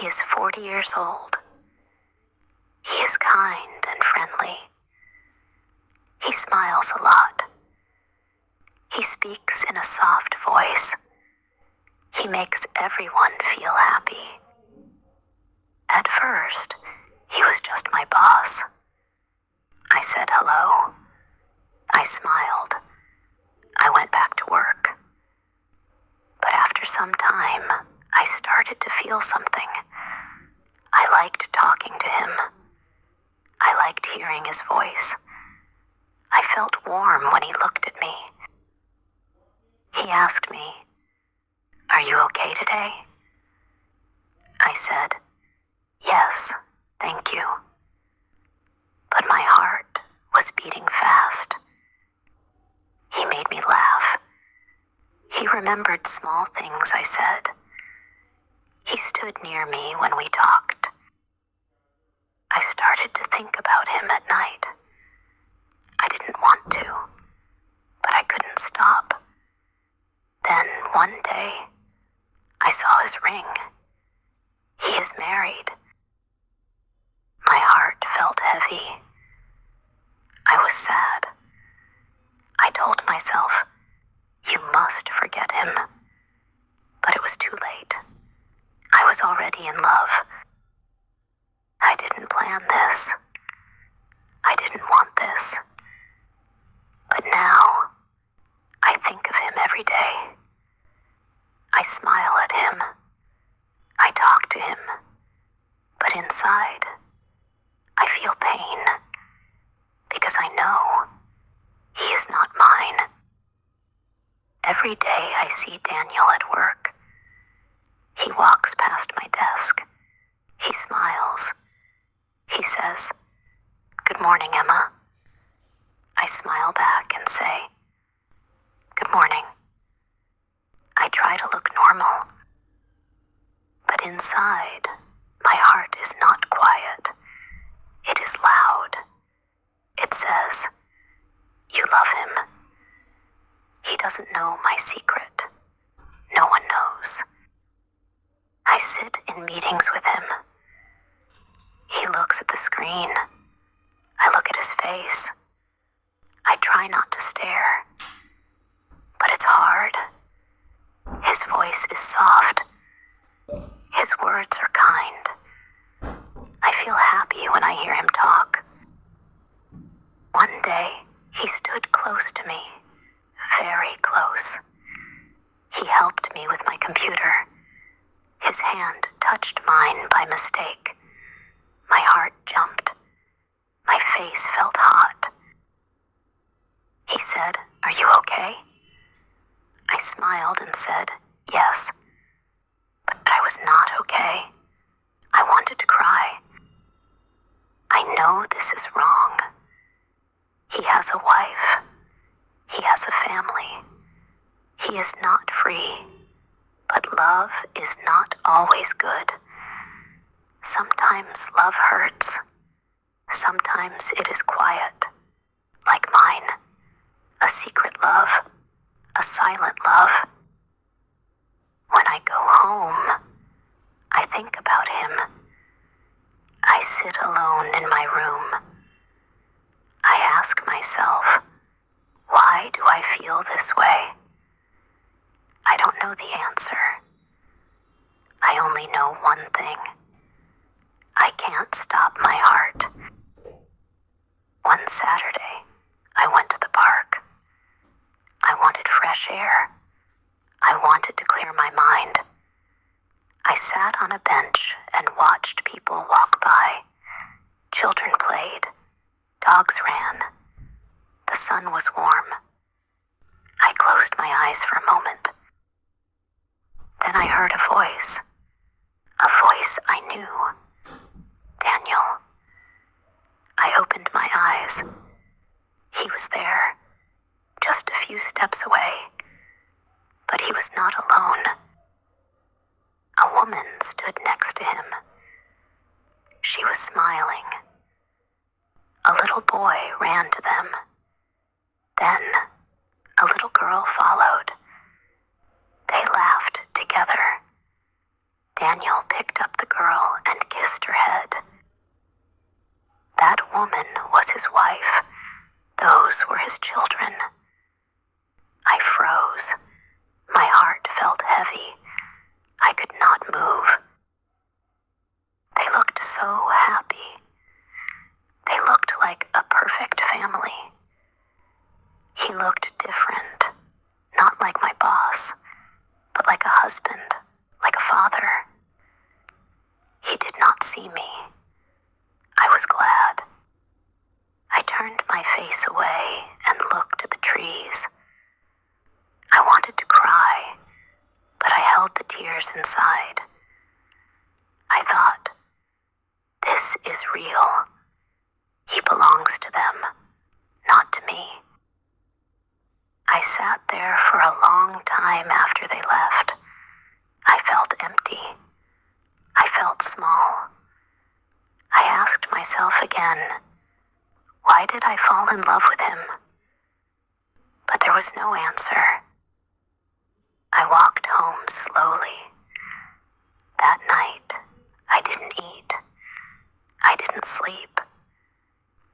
He is 40 years old. He is kind and friendly. He smiles a lot. He speaks in a soft voice. He makes everyone feel happy. At first, he was just my boss. I said hello. I smiled. I went back to work. But after some time, I started to feel something. I liked talking to him. I liked hearing his voice. I felt warm when he looked at me. He asked me, "Are you okay today?" I said, "Yes, thank you." But my heart was beating fast. He made me laugh. He remembered small things I said. He stood near me when we talked. I started to think about him at night. I didn't want to, but I couldn't stop. Then one day, I saw his ring. He is married. My heart felt heavy. I was sad. I told myself, "You must forget him." But it was too late. I was already in love. I didn't plan this. I didn't want this. But now, I think of him every day. I smile at him. I talk to him. But inside, I feel pain. Because I know he is not mine. Every day I see Daniel at work. He walks past my desk. He smiles. He says, "Good morning, Emma." I smile back and say, "Good morning." I try to look normal. But inside, my heart is not quiet. It is loud. It says, "You love him." He doesn't know my secret. No one knows. I sit in meetings with him. He looks at the screen. I look at his face. I try not to stare. But it's hard. His voice is soft. His words are kind. I feel happy when I hear him talk. One day, he stood close to me, very close. He helped me with my computer. His hand touched mine by mistake. My heart jumped. My face felt hot. He said, "Are you okay?" I smiled and said, "Yes." But I was not okay. I wanted to cry. I know this is wrong. He has a wife. He has a family. He is not free. But love is not always good. Sometimes love hurts. Sometimes it is quiet, like mine. A secret love, a silent love. When I go home, I think about him. I sit alone in my room. I ask myself, why do I feel this way? I don't know the answer. I only know one thing. I can't stop my heart. One Saturday, I went to the park. I wanted fresh air. I wanted to clear my mind. I sat on a bench and watched people walk by. Children played. Dogs ran. The sun was warm. I closed my eyes for a moment. Then I heard a voice I knew. Daniel. I opened my eyes. He was there, just a few steps away. But he was not alone. A woman stood next to him. She was smiling. A little boy ran to them. Then, a little girl followed. They laughed together. Daniel picked up the girl. others inside. I thought, this is real. He belongs to them, not to me. I sat there for a long time after they left. I felt empty. I felt small. I asked myself again, why did I fall in love with him? But there was no answer. I walked home slowly. That night, I didn't eat. I didn't sleep.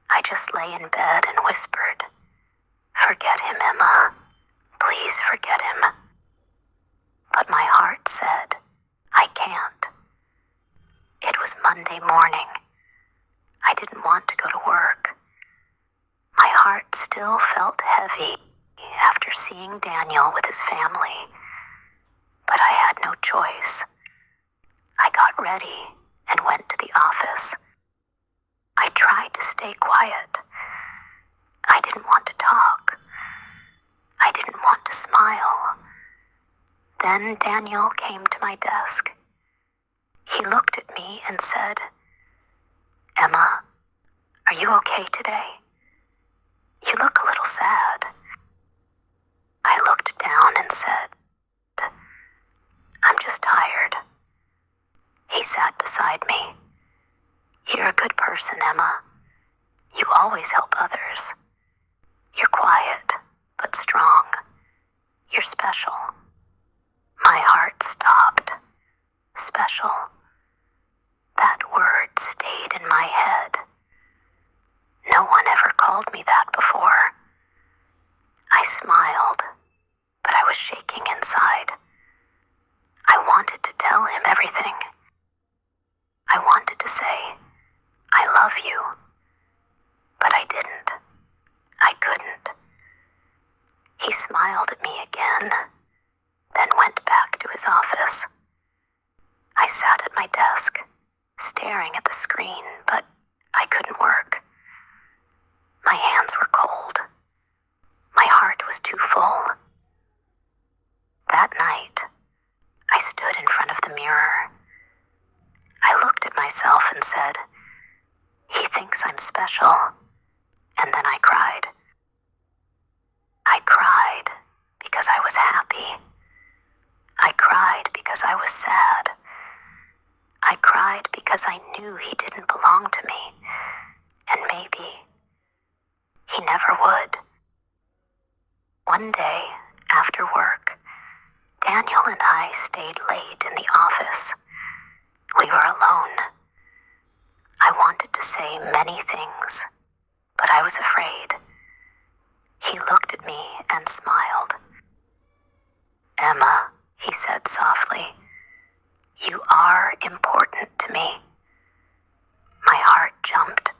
I just lay in bed and whispered, forget him, Emma. Please forget him. But my heart said, I can't. It was Monday morning. I didn't want to go to work. My heart still felt heavy after seeing Daniel with his family. But I had no choice. I got ready and went to the office. I tried to stay quiet. I didn't want to talk. I didn't want to smile. Then Daniel came to my desk. He looked at me and said, Emma, are you okay today? You look a little sad. I looked down and said, I'm just tired. He sat beside me. You're a good person, Emma. You always help others. You're quiet, but strong. You're special. My heart stopped. Special. That word stayed in my head. No one ever called me that before. I smiled, but I was shaking inside. I wanted to tell him everything. I wanted to say, I love you. But I didn't. I couldn't. He smiled at me again, then went back to his office. I sat at my desk, staring at the screen, but I couldn't work. My hands were cold. My heart was too full. That night, I stood in front of the mirror. I looked at myself and said, he thinks I'm special. And then I cried. I cried because I was happy. I cried because I was sad. I cried because I knew he didn't belong to me. And maybe he never would. One day, after work, Daniel and I stayed late in the office. We were alone. I wanted to say many things, but I was afraid. He looked at me and smiled. Emma, he said softly, you are important to me. My heart jumped.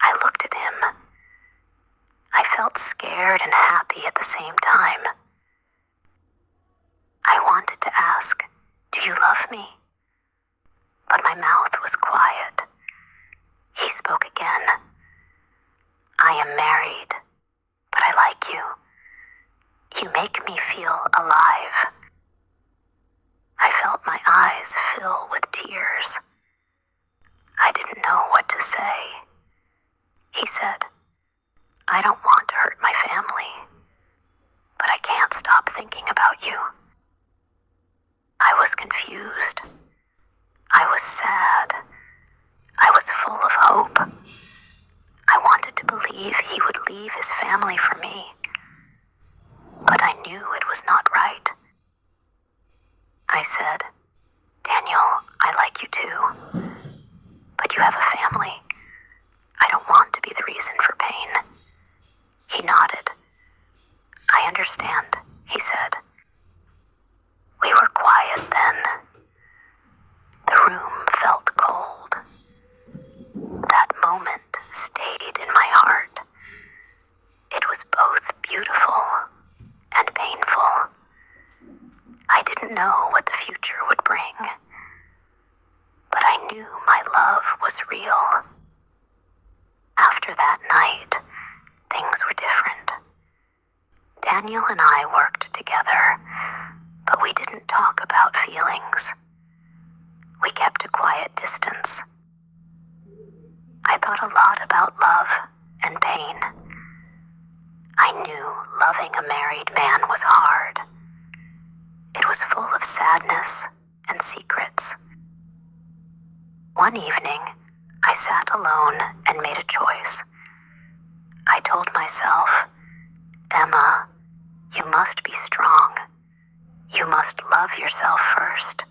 I looked at him. I felt scared and happy at the same time. I wanted to ask, do you love me? But my mouth was quiet. He spoke again. I am married, but I like you. You make me feel alive. I felt my eyes fill with tears. I didn't know what to say. He said, I don't want to hurt my family, but I can't stop thinking about you. I was confused. I was sad. I was full of hope. I wanted to believe he would leave his family for me, but I knew it was not right. I said, Daniel, I like you too, but you have a family. I don't want to be the reason for pain. He nodded. I understand, he said. We were quiet then. The room felt cold. That moment stayed in my heart. It was both beautiful and painful. I didn't know what the future would bring, but I knew my love was real. After that night, things were different. Daniel and I worked together, but we didn't talk about feelings. We kept a quiet distance. I thought a lot about love and pain. I knew loving a married man was hard. It was full of sadness and secrets. One evening, I sat alone and made a choice. I told myself, Emma, you must be strong. You must love yourself first.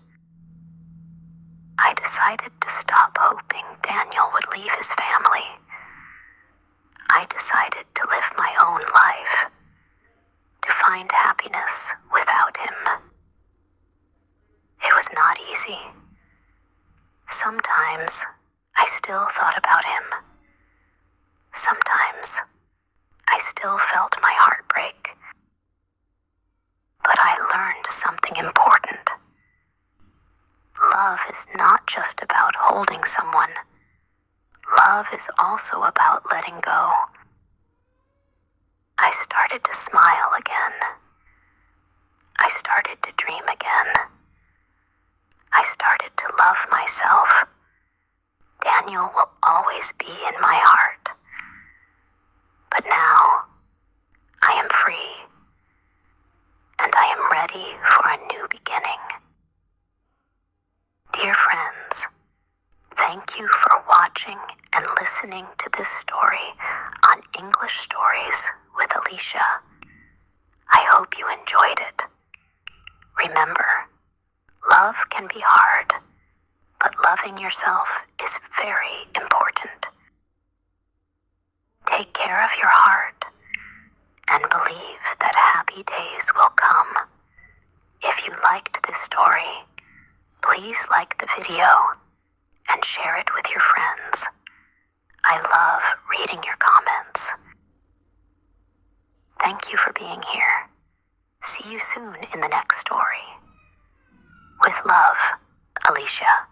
I decided to stop hoping Daniel would leave his family. I decided to live my own life, to find happiness without him. It was not easy. Sometimes I still thought about him. Sometimes I still felt my heart break. But I learned something important. Love is not just about holding someone. Love is also about letting go. I started to smile again. I started to dream again. I started to love myself. Daniel will always be in my heart. But now, I am free, and I am ready for a new beginning. Dear friends, thank you for watching and listening to this story on English Stories with Alicia. I hope you enjoyed it. Remember, love can be hard, but loving yourself is very important. Take care of your heart and believe that happy days will come. If you liked this story, please like the video and share it with your friends. I love reading your comments. Thank you for being here. See you soon in the next story. With love, Alicia.